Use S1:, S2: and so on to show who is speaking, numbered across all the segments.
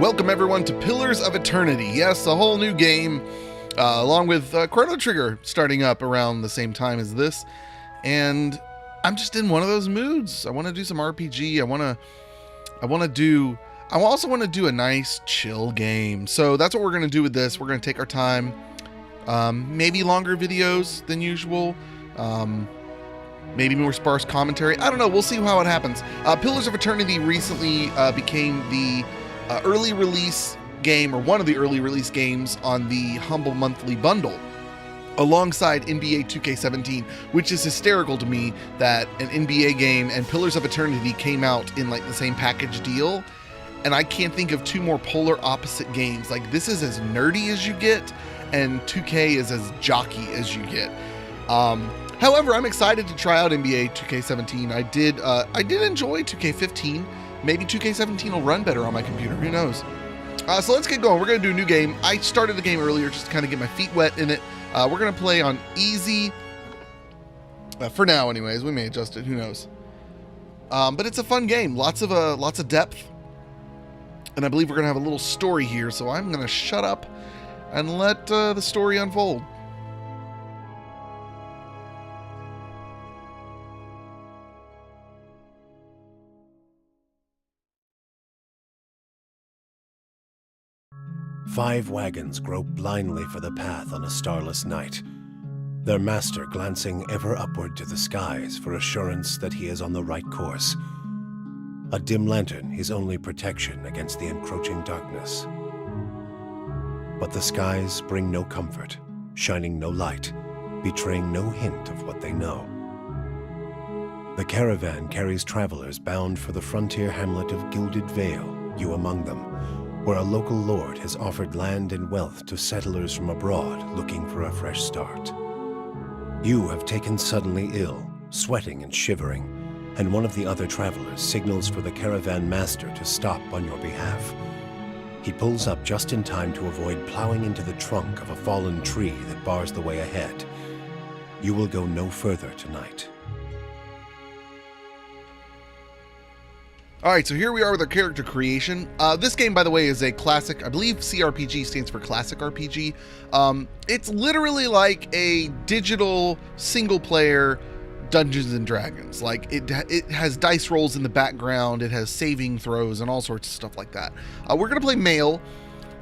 S1: Welcome everyone to Pillars of Eternity. Yes, a whole new game, along with Chrono Trigger starting up around the same time as this. And I'm just in one of those moods. I want to do some RPG. I also want to do a nice chill game. So that's what we're going to do with this. We're going to take our time, maybe longer videos than usual, maybe more sparse commentary. I don't know. We'll see how it happens. Pillars of Eternity recently became the early release game, or one of the early release games on the Humble Monthly Bundle, alongside NBA 2K17, which is hysterical to me that an NBA game and Pillars of Eternity came out in like the same package deal. And I can't think of two more polar opposite games. Like, this is as nerdy as you get, and 2K is as jockey as you get. However, I'm excited to try out NBA 2K17. I did enjoy 2K15. Maybe 2K17 will run better on my computer. Who knows? So let's get going. We're going to do a new game. I started the game earlier just to kind of get my feet wet in it. We're going to play on easy. For now, anyways. We may adjust it. Who knows? But it's a fun game. Lots of depth. And I believe we're going to have a little story here. So I'm going to shut up and let the story unfold.
S2: Five wagons grope blindly for the path on a starless night, their master glancing ever upward to the skies for assurance that he is on the right course. A dim lantern his only protection against the encroaching darkness. But the skies bring no comfort, shining no light, betraying no hint of what they know. The caravan carries travelers bound for the frontier hamlet of Gilded Vale, you among them, where a local lord has offered land and wealth to settlers from abroad looking for a fresh start. You have taken suddenly ill, sweating and shivering, and one of the other travelers signals for the caravan master to stop on your behalf. He pulls up just in time to avoid plowing into the trunk of a fallen tree that bars the way ahead. You will go no further tonight.
S1: All right, so here we are with our character creation. This game, by the way, is a classic. I believe CRPG stands for classic RPG. It's literally like a digital single-player Dungeons and Dragons. Like, it has dice rolls in the background. It has saving throws and all sorts of stuff like that. We're going to play male.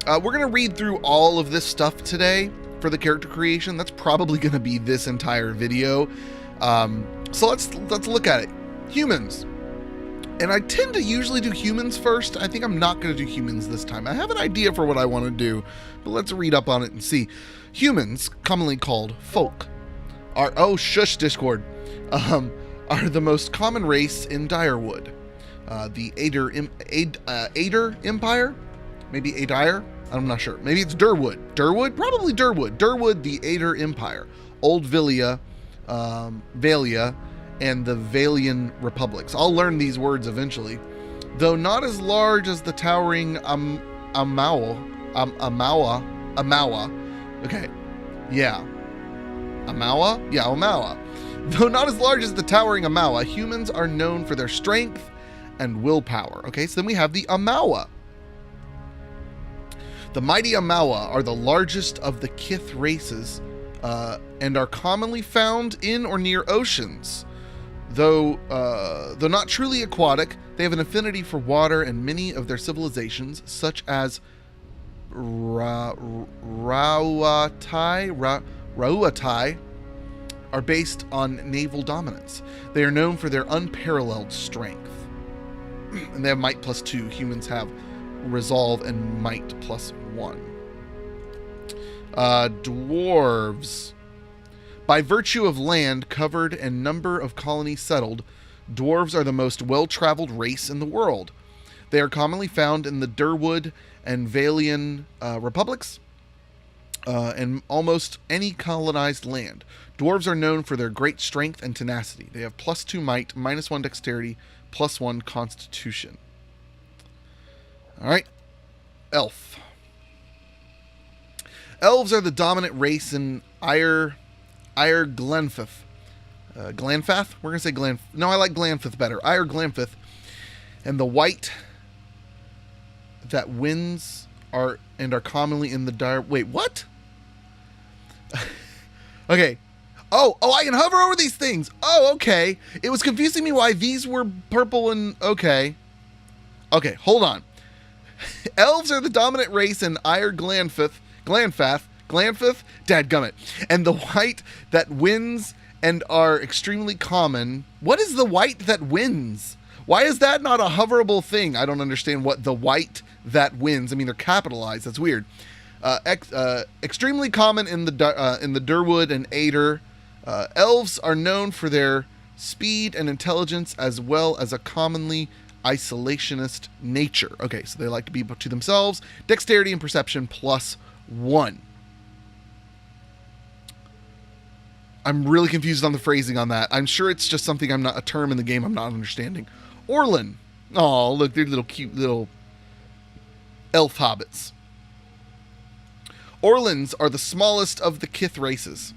S1: We're going to read through all of this stuff today for the character creation. That's probably going to be this entire video. So let's look at it. Humans. And I tend to usually do humans first. I think I'm not going to do humans this time. I have an idea for what I want to do, but let's read up on it and see. Humans, commonly called folk, are, oh shush Discord, are the most common race in Direwood. The Ader Empire? Maybe Adair? I'm not sure. Maybe it's Durwood. Durwood? Probably Durwood. Durwood, the Ader Empire. Old Valia, and the Valian republics. I'll learn these words eventually. Though not as large as the towering Amawa. Okay. Yeah. Amawa? Yeah, Amawa. Though not as large as the towering Amawa, humans are known for their strength and willpower. Okay, so then we have the Amawa. The mighty Amawa are the largest of the Kith races and are commonly found in or near oceans. Though not truly aquatic, they have an affinity for water, and many of their civilizations, such as Rauatai, are based on naval dominance. They are known for their unparalleled strength. And they have might +2. Humans have resolve and might +1. Dwarves. By virtue of land covered and number of colonies settled, dwarves are the most well-traveled race in the world. They are commonly found in the Durwood and Valian republics and almost any colonized land. Dwarves are known for their great strength and tenacity. They have +2 might, -1 dexterity, +1 constitution. All right. Elf. Elves are the dominant race in Glenfith. Glanfath? We're going to say Glan... No, I like Glanfith better. Glanfith. And the white that winds are commonly in the dire. Wait, what? Okay. Oh, I can hover over these things. Oh, okay. It was confusing me why these were purple and okay. Okay, hold on. Elves are the dominant race in Ire Glanfath, dadgummit, and the white that wins and are extremely common. What is the white that wins? Why is that not a hoverable thing? I don't understand what the white that wins. I mean, they're capitalized. That's weird. Extremely common in the Durwood and Ader. Elves are known for their speed and intelligence, as well as a commonly isolationist nature. Okay, so they like to be to themselves. Dexterity and perception +1. I'm really confused on the phrasing on that. I'm sure it's just something a term in the game I'm not understanding. Orlin. Oh, look, they're little cute little elf hobbits. Orlins are the smallest of the Kith races,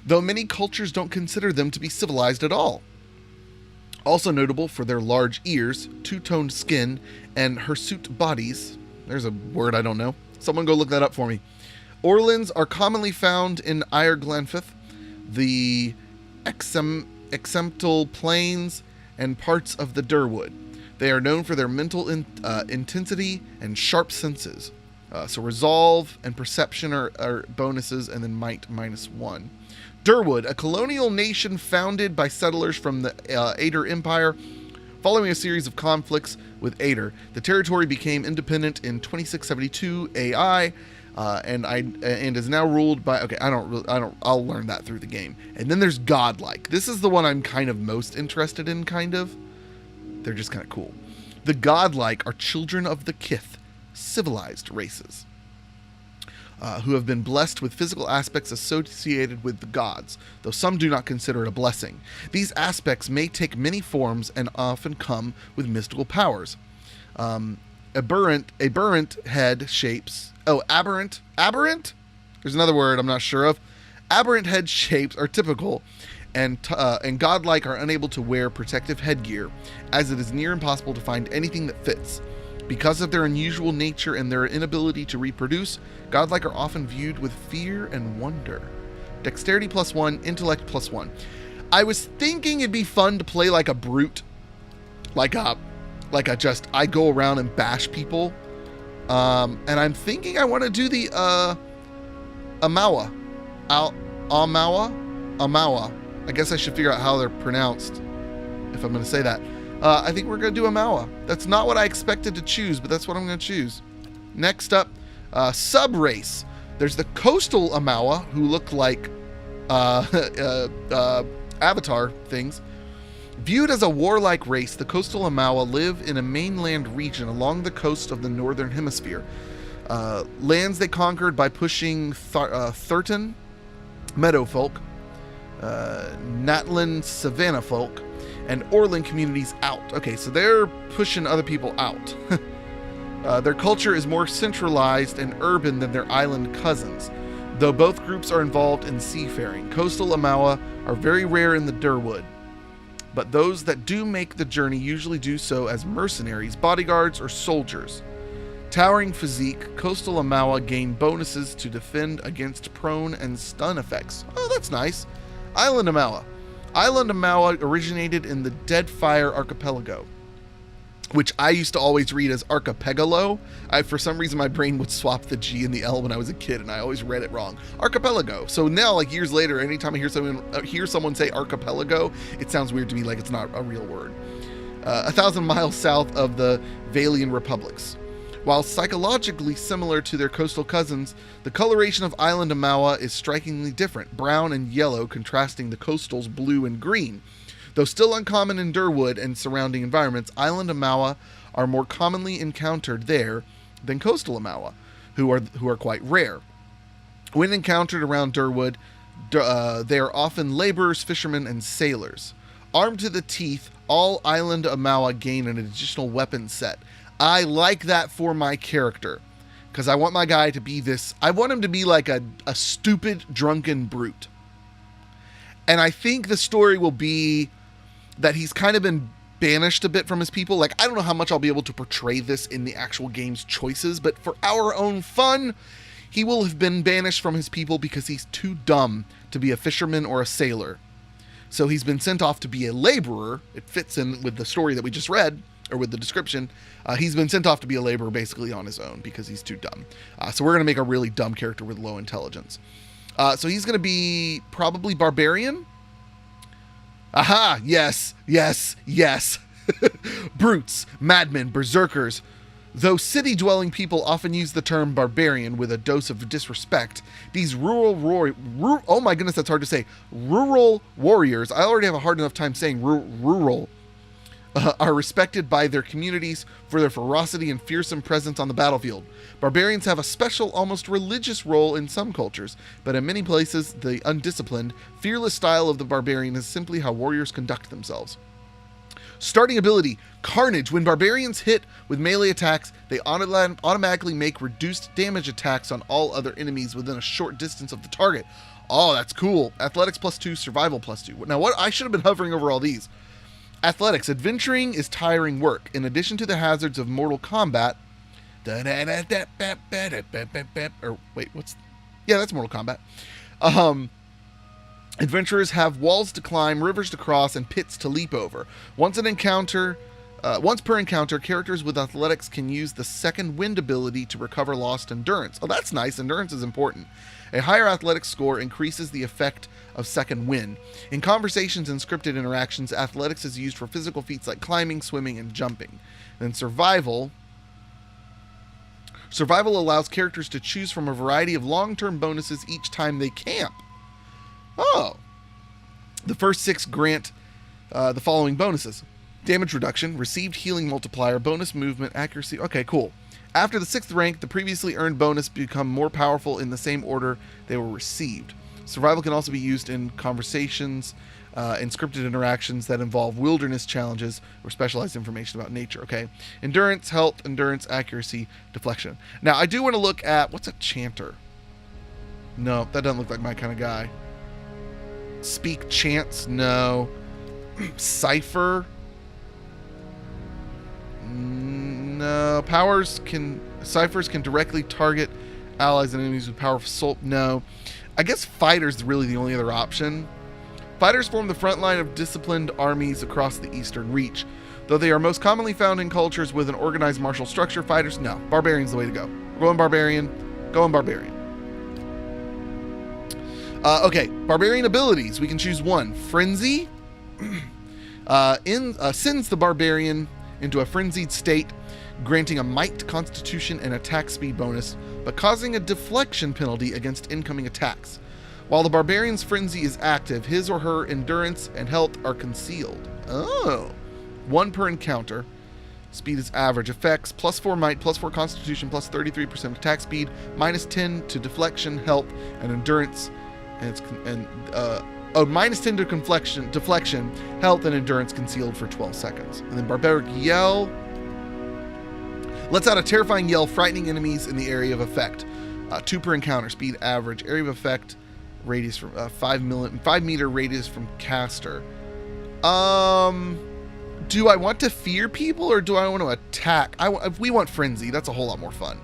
S1: though many cultures don't consider them to be civilized at all. Also notable for their large ears, two-toned skin, and hirsute bodies. There's a word I don't know. Someone go look that up for me. Orlins are commonly found in Ire Glanfath, the Exemptal Plains, and parts of the Durwood. They are known for their mental intensity and sharp senses. So resolve and perception are bonuses, and then might -1. Durwood, a colonial nation founded by settlers from the Ader Empire. Following a series of conflicts with Ader, the territory became independent in 2672 AI, and is now ruled by. Okay, I'll learn that through the game. And then there's godlike. This is the one I'm kind of most interested in. Kind of, they're just kind of cool. The godlike are children of the Kith, civilized races, who have been blessed with physical aspects associated with the gods, though some do not consider it a blessing. These aspects may take many forms and often come with mystical powers. Aberrant head shapes. Oh, aberrant? There's another word I'm not sure of. Aberrant head shapes are typical, and godlike are unable to wear protective headgear, as it is near impossible to find anything that fits. Because of their unusual nature and their inability to reproduce, godlike are often viewed with fear and wonder. Dexterity +1, intellect +1. I was thinking it'd be fun to play like a brute, like a I go around and bash people, and I'm thinking I want to do the Amawa. I guess I should figure out how they're pronounced if I'm going to say that. I think we're going to do Amawa. That's not what I expected to choose, but that's what I'm going to choose. Next up, sub-race. There's the coastal Amawa, who look like Avatar things. Viewed as a warlike race, the coastal Amawa live in a mainland region along the coast of the northern hemisphere. Lands they conquered by pushing Thurton, meadowfolk, Natlan savanna folk, and Orlin communities out. Okay, so they're pushing other people out. Their culture is more centralized and urban than their island cousins, though both groups are involved in seafaring. Coastal Amawa are very rare in the Durwood, but those that do make the journey usually do so as mercenaries, bodyguards, or soldiers. Towering physique, coastal Amawa gain bonuses to defend against prone and stun effects. Oh, that's nice. Island Amawa. Island Amawa originated in the Deadfire Archipelago, which I used to always read as Archipelago. For some reason, my brain would swap the G and the L when I was a kid, and I always read it wrong. Archipelago. So now, like years later, anytime I hear someone say archipelago, it sounds weird to me, like it's not a real word. 1,000 miles south of the Valian Republics. While psychologically similar to their coastal cousins, the coloration of Island Amawa is strikingly different, brown and yellow contrasting the coastal's blue and green. Though still uncommon in Durwood and surrounding environments, Island Amawa are more commonly encountered there than coastal Amawa, who are quite rare. When encountered around Durwood, they are often laborers, fishermen, and sailors. Armed to the teeth, all Island Amawa gain an additional weapon set. I like that for my character, because I want my guy to be this. I want him to be like a stupid, drunken brute. And I think the story will be that he's kind of been banished a bit from his people. Like, I don't know how much I'll be able to portray this in the actual game's choices, but for our own fun, he will have been banished from his people because he's too dumb to be a fisherman or a sailor. So he's been sent off to be a laborer. It fits in with the story that we just read, or with the description. He's been sent off to be a laborer basically on his own because he's too dumb. So we're going to make a really dumb character with low intelligence. So he's going to be probably barbarian. Aha! Yes, yes, yes. Brutes, madmen, berserkers. Though city-dwelling people often use the term barbarian with a dose of disrespect, these oh my goodness, that's hard to say. Rural warriors, I already have a hard enough time saying rural, are respected by their communities for their ferocity and fearsome presence on the battlefield. Barbarians have a special, almost religious role in some cultures, but in many places, the undisciplined, fearless style of the barbarian is simply how warriors conduct themselves. Starting ability, Carnage. When barbarians hit with melee attacks, they automatically make reduced damage attacks on all other enemies within a short distance of the target. Oh, that's cool. Athletics +2, survival +2. Now, what I should have been hovering over all these. Athletics. Adventuring is tiring work. In addition to the hazards of mortal combat, or wait, yeah, that's Mortal Kombat. Adventurers have walls to climb, rivers to cross, and pits to leap over. Once per encounter, characters with athletics can use the second wind ability to recover lost endurance. Oh, that's nice. Endurance is important. A higher athletics score increases the effect of second wind. In conversations and scripted interactions, athletics is used for physical feats like climbing, swimming, and jumping. Then survival. Survival allows characters to choose from a variety of long-term bonuses each time they camp. Oh. The first 6 grant the following bonuses. Damage reduction, received healing multiplier, bonus movement, accuracy. Okay, cool. After the 6th rank, the previously earned bonus become more powerful in the same order they were received. Survival can also be used in conversations and scripted interactions that involve wilderness challenges or specialized information about nature. Okay. Endurance, health, endurance, accuracy, deflection. Now, I do want to look at, what's a chanter? No, that doesn't look like my kind of guy. Speak chants? No. Cipher? No. Ciphers can directly target allies and enemies with powerful assault? No. I guess fighters is really the only other option. Fighters form the front line of disciplined armies across the Eastern Reach. Though they are most commonly found in cultures with an organized martial structure, fighters, no. Barbarian's the way to go. We're going barbarian. Going barbarian. Okay, barbarian abilities. We can choose one. Frenzy. Sends the barbarian into a frenzied state, granting a might, constitution, and attack speed bonus, but causing a deflection penalty against incoming attacks. While the barbarian's frenzy is active, his or her endurance and health are concealed. Oh. 1 per encounter. Speed is average. Effects, +4 might, +4 constitution, +33% attack speed, -10 to deflection, health, and endurance. And -10 to deflection, health, and endurance concealed for 12 seconds. And then barbaric yell. Lets out a terrifying yell, frightening enemies in the area of effect. 2 per encounter. Speed average. Area of effect. Radius from 5 meter radius from caster. Do I want to fear people or do I want to attack? We want frenzy. That's a whole lot more fun.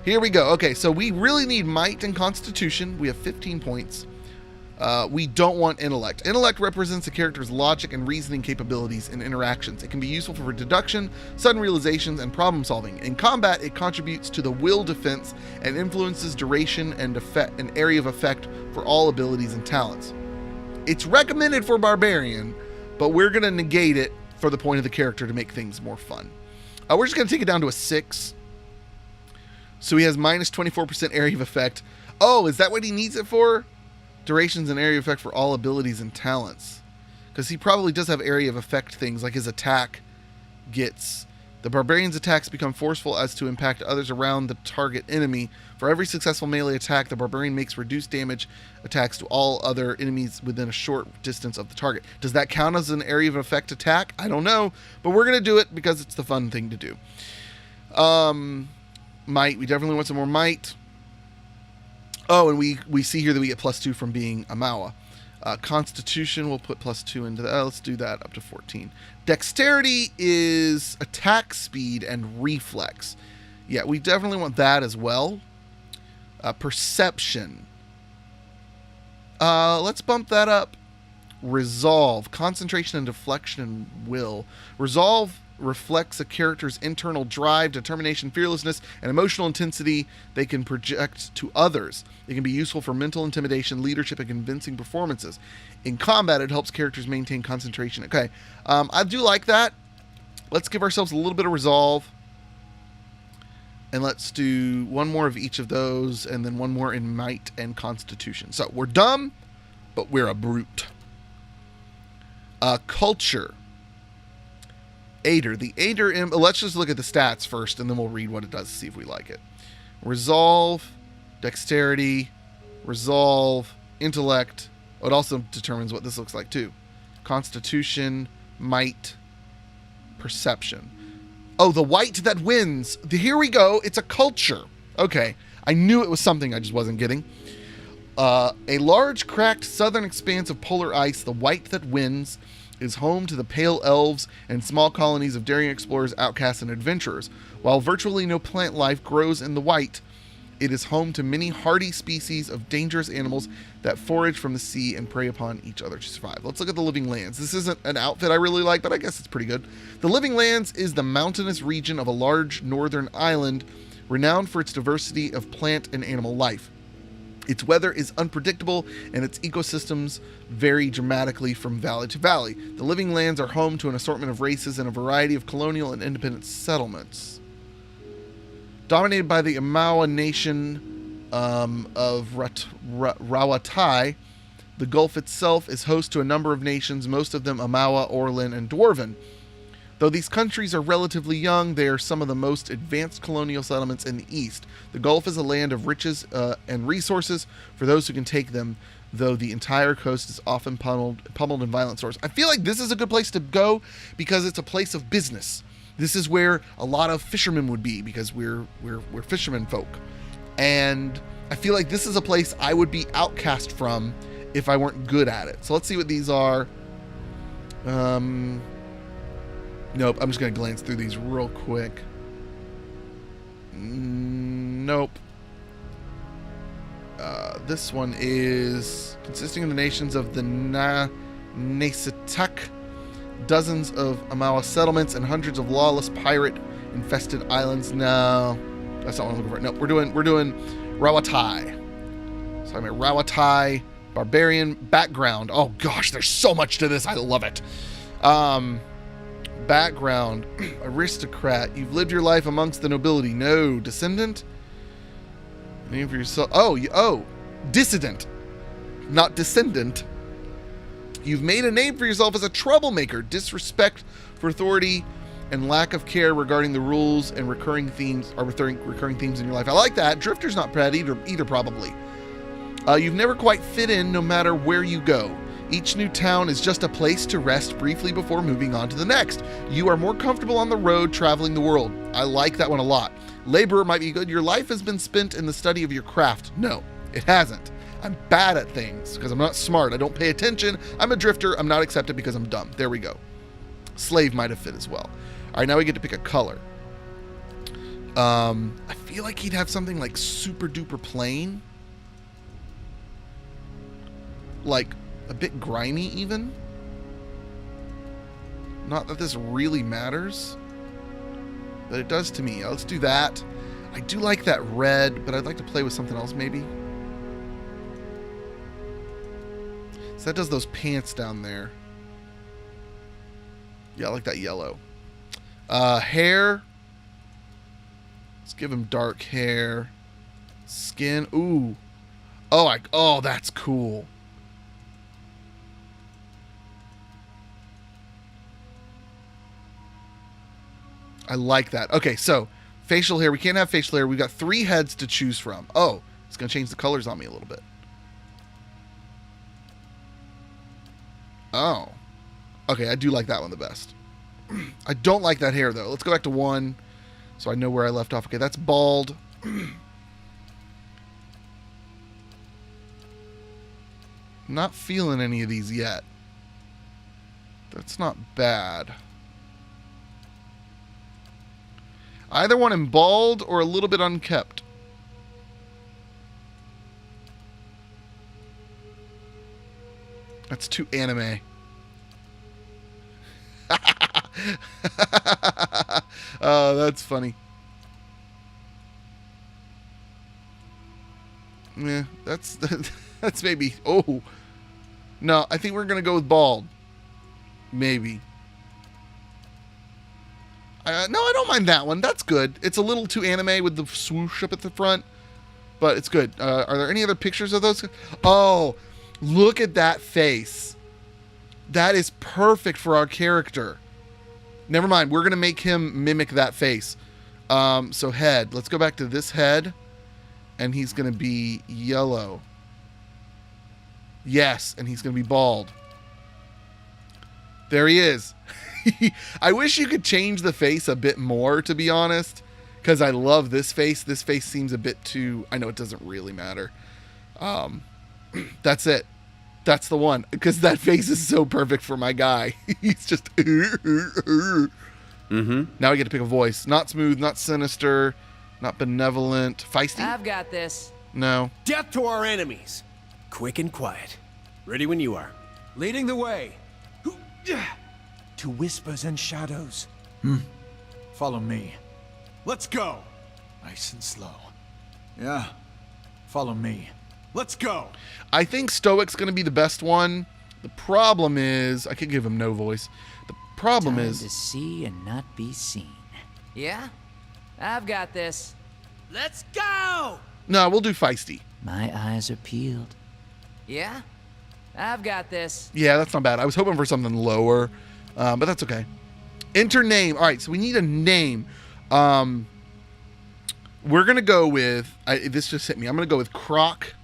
S1: Here we go. Okay, so we really need might and constitution. We have 15 points. We don't want intellect. Intellect represents a character's logic and reasoning capabilities in interactions. It can be useful for deduction, sudden realizations, and problem solving. In combat, it contributes to the will defense and influences duration and area of effect for all abilities and talents. It's recommended for barbarian, but we're going to negate it for the point of the character to make things more fun. We're just going to take it down to a 6. So he has -24% area of effect. Oh, is that what he needs it for? Durations and area of effect for all abilities and talents. Because he probably does have area of effect things, like his attack gets... The barbarian's attacks become forceful as to impact others around the target enemy. For every successful melee attack, the barbarian makes reduced damage attacks to all other enemies within a short distance of the target. Does that count as an area of effect attack? I don't know, but we're going to do it because it's the fun thing to do. Might. We definitely want some more might. Oh, and we see here that we get +2 from being a Mawa. Constitution, we'll put +2 into that. Let's do that up to 14. Dexterity is attack speed and reflex. Yeah, we definitely want that as well. Perception. Let's bump that up. Resolve. Concentration and deflection and will. Resolve reflects a character's internal drive, determination, fearlessness, and emotional intensity they can project to others. It can be useful for mental intimidation, leadership, and convincing performances. In combat, it helps characters maintain concentration. Okay, I do like that. Let's give ourselves a little bit of resolve. And let's do one more of each of those, and then one more in might and constitution. So we're dumb, but we're a brute. Culture. Aider. The Aider, let's just look at the stats first, and then we'll read what it does to see if we like it. Resolve, dexterity, resolve, intellect. Oh, it also determines what this looks like too. Constitution, might, perception. Oh, the white that wins. Here we go. It's a culture. Okay. I knew it was something I just wasn't getting. A large, cracked southern expanse of polar ice, the white that wins, is home to the pale elves and small colonies of daring explorers, outcasts, and adventurers. While virtually no plant life grows in the white, it is home to many hardy species of dangerous animals that forage from the sea and prey upon each other to survive. Let's look at the Living Lands. This isn't an outfit I really like, but I guess it's pretty good. The Living Lands is the mountainous region of a large northern island renowned for its diversity of plant and animal life. Its weather is unpredictable, and its ecosystems vary dramatically from valley to valley. The Living Lands are home to an assortment of races and a variety of colonial and independent settlements. Dominated by the Amawa nation of Rawatai, the Gulf itself is host to a number of nations, most of them Amawa, Orlin, and Dwarven. Though these countries are relatively young, they are some of the most advanced colonial settlements in the East. The Gulf is a land of riches and resources for those who can take them, though the entire coast is often pummeled in violent storms. I feel like this is a good place to go because it's a place of business. This is where a lot of fishermen would be because we're fishermen folk. And I feel like this is a place I would be outcast from if I weren't good at it. So let's see what these are. Nope, I'm just going to glance through these real quick. Nope. This one is consisting of the nations of the Nasitak, dozens of Amawa settlements, and hundreds of lawless pirate-infested islands. No, that's not what I'm looking for. Nope, we're doing Rawatai. So I'm a Rawatai barbarian background. Oh gosh, there's so much to this. I love it. Background, aristocrat. You've lived your life amongst the nobility. No, descendant. Name for yourself. Oh, dissident, not descendant. You've made a name for yourself as a troublemaker. Disrespect for authority and lack of care regarding the rules and recurring themes in your life. I like that. Drifter's not bad either probably. You've never quite fit in no matter where you go. Each new town is just a place to rest briefly before moving on to the next. You are more comfortable on the road traveling the world. I like that one a lot. Laborer might be good. Your life has been spent in the study of your craft. No, it hasn't. I'm bad at things because I'm not smart. I don't pay attention. I'm a drifter. I'm not accepted because I'm dumb. There we go. Slave might have fit as well. All right, now we get to pick a color. I feel like he'd have something like super duper plain. Like a bit grimy even. Not that this really matters, but it does to me. Let's do that. I do like that red, but I'd like to play with something else maybe. So that does those pants down there. Yeah, I like that yellow. Hair. Let's give him dark hair. Skin. Ooh. Oh, that's cool. I like that. Okay, so facial hair. We can't have facial hair. We've got 3 heads to choose from. Oh, it's going to change the colors on me a little bit. Oh. Okay, I do like that one the best. I don't like that hair, though. Let's go back to 1 so I know where I left off. Okay, that's bald. Not feeling any of these yet. That's not bad. Either want him bald or a little bit unkept. That's too anime. Oh, that's funny. Yeah, that's maybe. Oh, no, I think we're gonna go with bald. Maybe. No, I don't mind that one. That's good. It's a little too anime with the swoosh up at the front, but it's good. Are there any other pictures of those? Oh, look at that face. That is perfect for our character. Never mind. We're going to make him mimic that face. So head. Let's go back to this head, and he's going to be yellow. Yes, and he's going to be bald. There he is. I wish you could change the face a bit more, to be honest, because I love this face. This face seems a bit too... I know it doesn't really matter. That's it. That's the one, because that face is so perfect for my guy. He's just...
S2: Mm-hmm.
S1: Now I get to pick a voice. Not smooth, not sinister, not benevolent. Feisty?
S3: I've got this.
S1: No.
S2: Death to our enemies. Quick and quiet. Ready when you are.
S4: Leading the way. To whispers and shadows. Follow me. Let's go. Nice and slow. Yeah. Follow me. Let's go.
S1: I think Stoic's going to be the best one. The problem is... I could give him no voice. The problem
S3: Time
S1: is...
S3: to see and not be seen. Yeah? I've got this.
S4: Let's go.
S1: No, we'll do Feisty.
S3: My eyes are peeled. Yeah? I've got this.
S1: Yeah, that's not bad. I was hoping for something lower, but that's okay. Enter name. All right, so we need a name. We're going to go with... this just hit me. I'm going to go with Croc.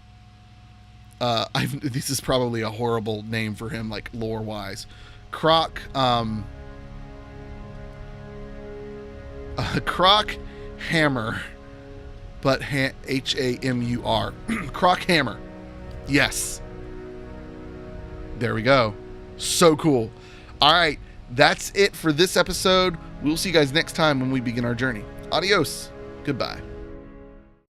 S1: This is probably a horrible name for him, like, lore-wise. Croc... Croc Hammer. But H-A-M-U-R. Croc Hammer. Yes. There we go. So cool. All right. That's it for this episode. We'll see you guys next time when we begin our journey. Adios. Goodbye.